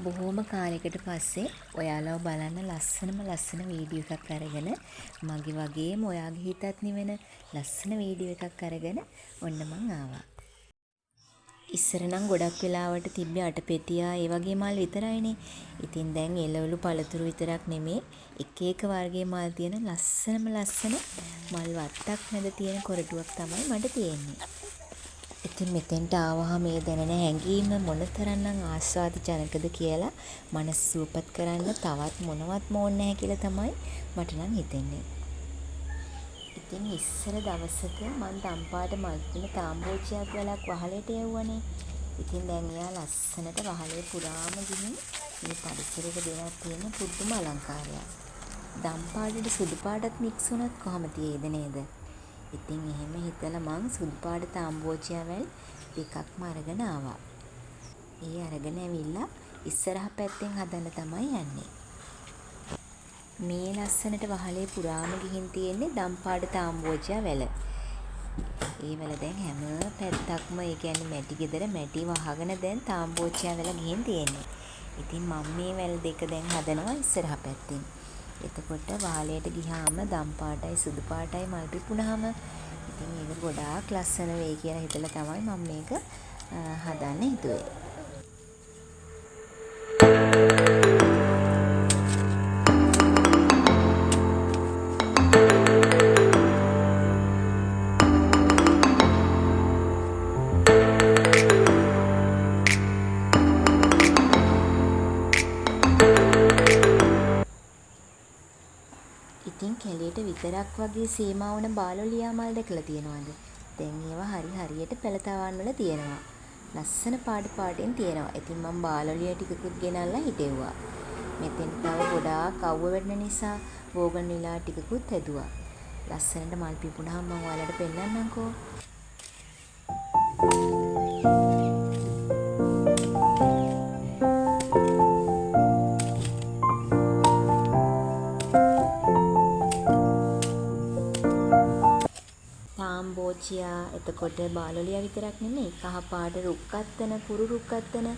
බොහෝම කාලෙකට පස්සේ ඔයාලව බලන්න ලස්සන වීඩියෝ එකක් අරගෙන මගේ වගේම ඔයාගේ හිතත් නිවෙන ලස්සන වීඩියෝ එකක් අරගෙන ඔන්න මං ආවා. ඉස්සර නම් ගොඩක් වෙලාවට තිබ්බේ අටපෙතියා ඒ වගේ මල් විතරයිනේ. ඉතින් දැන් එළවලු පළතුරු විතරක් නෙමේ එක එක වර්ගයේ මල් තියෙන ලස්සන මල් වත්තක් මැද තියෙන කොරටුවක් තමයි මට තියෙන්නේ. ඉතින් මෙතෙන්ට ආවහම මේ දැනෙන හැඟීම මොනතරම්නම් ආස්වාද ජනකද කියලා මනස සුවපත් කරන්න තවත් මොනවත්ම ඕනේ නැහැ කියලා තමයි මට නම් හිතෙන්නේ. ඉතින් ඉස්සර දවසක මං දම්පාට මල්පින තාම්බෝචියක් වැලක් වහලට යවුවනේ. ඉතින් දැන් එයා ලස්සනට වහලේ පුරාම ගිහින් මේ පරිසරයට දෙලා තියෙන පුදුම අලංකාරයක්. දම්පාටට සුදු පාටත් මික්ස් වුණත් කොහොම තියේද නේද? ඉතින් එහෙම හිතලා මං සුදු පාට තාම්බෝචියවල් දෙකක්ම අරගෙන ආවා. ඒ අරගෙන ඇවිල්ලා ඉස්සරහ පැත්තෙන් හදන්න තමයි යන්නේ. මේ ලස්සනට වහලේ පුරාම ගිහින් තියෙන්නේ දම්පාට තාම්බෝචිය වැල. ඒ වැල දැන් හැම පැත්තක්ම ඒ කියන්නේ මැටි ගෙදර මැටි වහගෙන දැන් තාම්බෝචිය වැල ගිහින් තියෙන්නේ. ඉතින් මම මේ වැල් දෙක දැන් හදනවා ඉස්සරහ පැත්තෙන්. එතකොට වහලයට ගියාම දම් පාටයි සුදු පාටයි මල් පිපුණාම ඉතින් ඒක ගොඩාක් ලස්සන වෙයි කියලා හිතලා තමයි මම මේක හදන්න හිතුවේ. ඉතින් කැලේට විතරක් වගේ සීමා වුණ බාලොලියා මල් දැකලා තියෙනවද? දැන් ඒවා හරියට පෙළතවන් වල තියෙනවා. ලස්සන පාටෙන් තියෙනවා. ඉතින් මම බාලොලියා ටිකකුත් ගෙනල්ලා හිටෙව්වා. මෙතෙන් තව ගොඩාක් අවුව වෙන්න නිසා බෝගන්විලා ටිකකුත් හැදුවා. ලස්සනට මල් පිපුණාම මම ඔයාලට පෙන්නන්නම්කෝ. තාම්බෝචියා එතකොට බාලොලියා විතරක් නෙමෙයි කහ පාට රුක්කත්තන කුරු රුක්කත්තන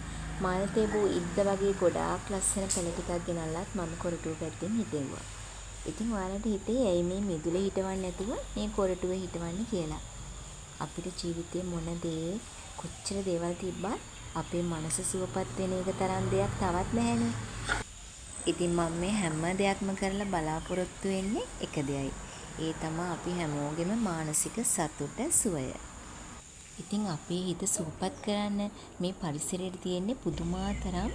මල් තෙබු ඉද්ද වගේ ගොඩාක් ලස්සන පැල ටිකක් ගෙනල්ලත් මම කොරටුව පැත්තෙන් හිටෙව්වා. ඉතින් ඔයාලට හිතේ ඇයි මේ මිදුලේ හිටවන්නේ නැතුව මේ කොරටුවේ හිටවන්නේ කියලා. අපිට ජීවිතේ මොන දේ කොච්චර දේවල් තිබ්බත් අපේ මනස සුවපත් වෙන එක තරම් දෙයක් තවත් නැහැනේ. ඉතින් මම මේ හැම දෙයක්ම කරලා බලාපොරොත්තු වෙන්නේ එක දෙයයි. ඒ තමයි අපි හැමෝගෙම මානසික සතුට සුවය. ඉතින් අපේ හිත සුවපත් කරන්න මේ පරිසරයේ තියෙන්නේ පුදුමාතරම්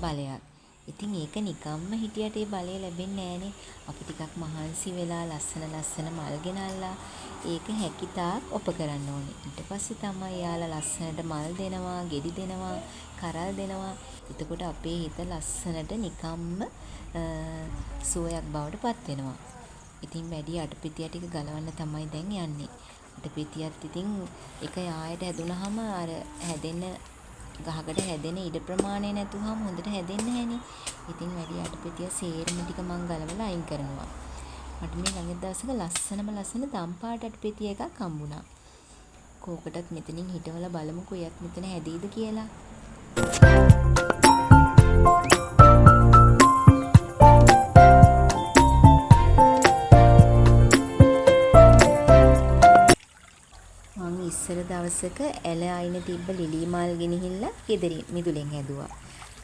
බලයක්. ඉතින් ඒක නිකම්ම හිටියට ඒ බලය ලැබෙන්නේ නැහනේ. අපි ටිකක් මහන්සි වෙලා ලස්සන මල් ගෙනල්ලා ඒක හැකිතාක් ඔප කරන්න ඕනේ. ඊට පස්සේ තමයි යාලා ලස්සනට මල් දෙනවා, ගෙඩි දෙනවා, කරල් දෙනවා. එතකොට අපේ හිත ලස්සනට නිකම්ම සුවයක් බවට පත් වෙනවා. ඉතින් වැඩි අටපිටිය ටික ගලවන්න තමයි දැන් යන්නේ. අටපිටියත් ඉතින් එක යායට හැදුනහම අර හැදෙන ගහකට හැදෙන ඉඩ ප්‍රමාණය නැතුවම හොඳට හැදෙන්නේ නැහනේ. ඉතින් වැඩි අටපිටිය සේරම ටික මං ගලවලා අයින් කරනවා. මට මේ ළඟ දවසක ලස්සන දම්පාට අටපිටිය එකක් හම්බුණා. කෝකටත් මෙතනින් හිටවලා බලමුකෝ යත් මෙතන හැදෙයිද කියලා. ඉස්සර දවසක ඇල අයින තිබ්බ ලිලි මල් ගෙනහිල්ලා ගෙදරින් මිදුලෙන් හැදුවා.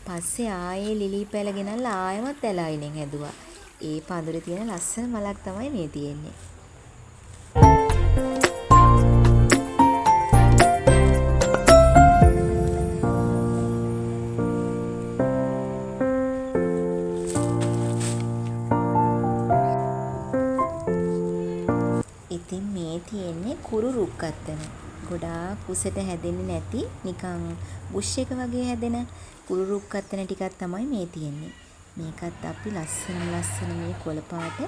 පස්සේ ආයේ ලිලි පැල ගෙනල්ලා ආයෙමත් ඇල අයිනෙන් හැදුවා. ඒ පඳුරේ තියෙන ලස්සන මලක් තමයි මේ තියෙන්නේ. ඉතින් මේ තියෙන්නේ කුරු රුක්කත්තන. ගොඩාක් උසට හැදෙන්නේ නැති නිකන් බුෂ් එක වගේ හැදෙන කුරු රුක්කත්තන ටිකක් තමයි මේ තියෙන්නේ. මේකත් අපි ලස්සන මේ කොළ පාට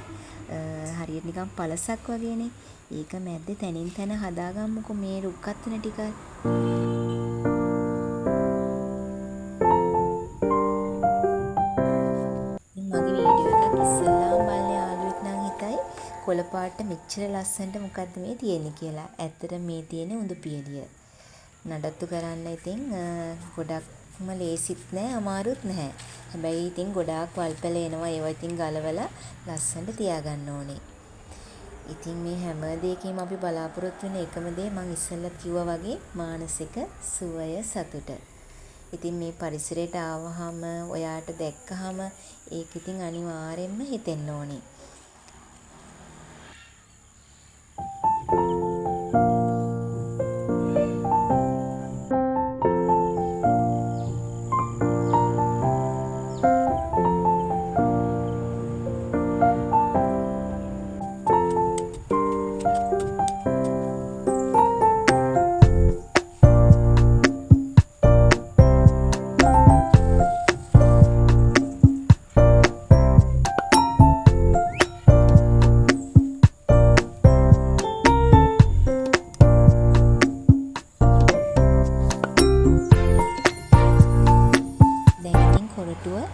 හරියට නිකන් පළසක් වගේනේ. ඒක මැද්දේ තනින් තන හදාගමුකෝ මේ රුක්කත්තන ටික. මගේ වීඩියෝ එකක් ඉස්සෙල්ලාම බලන යාළුවෙක් නම් හිතයි කොළ පාට මෙච්චර ලස්සනට මොකද්ද මේ තියෙන්නේ කියලා. ඇත්තට මේ තියෙන්නේ උඳු පියලිය. නඩත්තු කරන්න ඉතින් ගොඩක්ම ටිකක්ම ලේසිත් නෑ අමාරුත් නැහැ. හැබැයි ඉතින් ගොඩාක් වල්පැල එනවා. ඒවා ඉතින් ගලවලා ලස්සනට තියාගන්න ඕනේ. ඉතින් මේ හැම දෙයකින්ම අපි බලාපොරොත්තු වෙන එකම දේ මම ඉස්සෙල්ලත් කිව්වා වගේ මානසික සුවය සතුට. ඉතින් මේ පරිසරයට ආවහම ඔයාට දැක්කහම ඒක ඉතින් අනිවාර්යෙන්ම හිතෙන්න ඕනේ.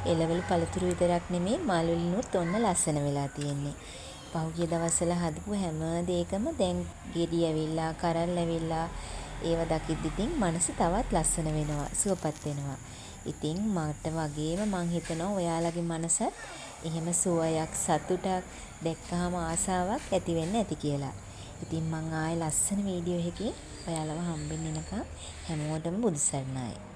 එළවලු පළතුරු විතරක් නෙමේ මල් වලිනුත් ඔන්න ලස්සන වෙලා තියෙන්නේ. පහුගිය දවස්වල හදපු හැම දෙයකම දැන් ගෙඩි ඇවිල්ලා කරල් ඇවිල්ලා ඒව දකිද්දි ඉතින් මනස තවත් ලස්සන වෙනවා, සුවපත් වෙනවා. ඉතින් මට වගේම මං හිතනවා ඔයාලගේ මනසත් එහෙම සුවයක් සතුටක් දැක්කහම ආසාවක් ඇති වෙන්න ඇති කියලා. ඉතින් මං ආයේ ලස්සන වීඩියෝ එකකින් ඔයාලව හම්බෙන්න එනකම් හැමෝටම බුදු සරණයි.